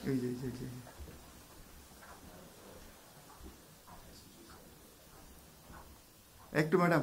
এই যে এই যে একটু ম্যাডাম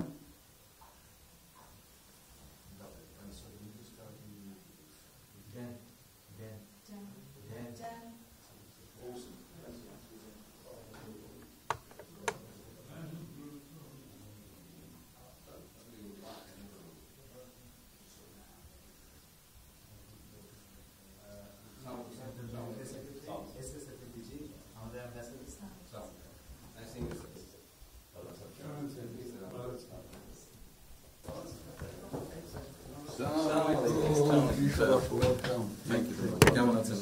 কেমন আছেন?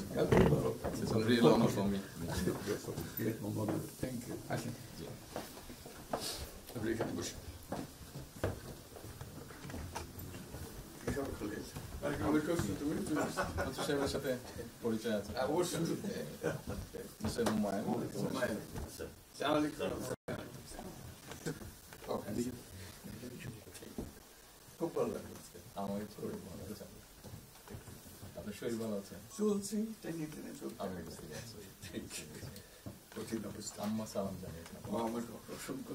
It's a real honor for me. Thank you. আসেন। আপনি এখানে বসুন। মন্ত্রী সাহেবের সাথে পরিচয় আছে। অবশ্যই। মিস্টার হুমায়ুন। খুব ভালো লাগলো। আমার শরীর ভালো আছে। আপনার শরীর ভালো আছে? চলছি, টেনে টেনে চলছে। আমি বুঝতে পারছি। কঠিন অবস্থা। আম্মা সালাম জানিয়ে আমার অসংখ্য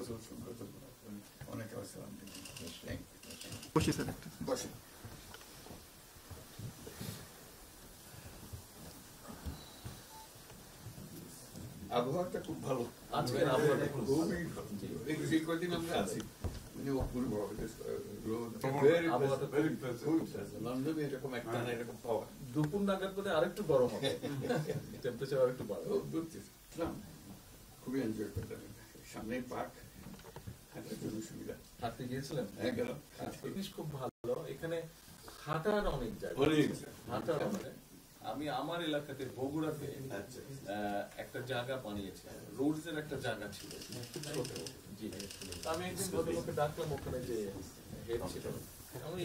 অনেক সালাম দিন। বসি স্যার একটা বসেন। আবহাওয়াটা খুব ভালো। আজকের আবহাওয়াটা খুব ভালো। খুবই ভালো। যে কদিন আমরা আছি অপূর্ব লন্ডনে এরকম একটা না এরকম পাওয়া দুপুর নাগাদ বোধহয় আরেকটু গরম হবে, টেম্পারেচার আরেকটু বাড়বে। খুবই এনজয় করলাম। সামনে পার্ক, হাঁটার জন্য সুবিধা। হাঁটতে গিয়েছিলেন? হ্যাঁ গেলাম। জিনিস খুব ভালো, এখানে হাঁটার অনেক জায়গা, হাঁটার অনেক। আমি আমার এলাকাতে বগুড়াতে একটা জায়গা বানিয়েছি, রোডস এর একটা জায়গা ছিল ছোট। জি, আমি একদিন ভদ্রলোককে ডাকলাম, ওখানে যে হেড ছিল, আমি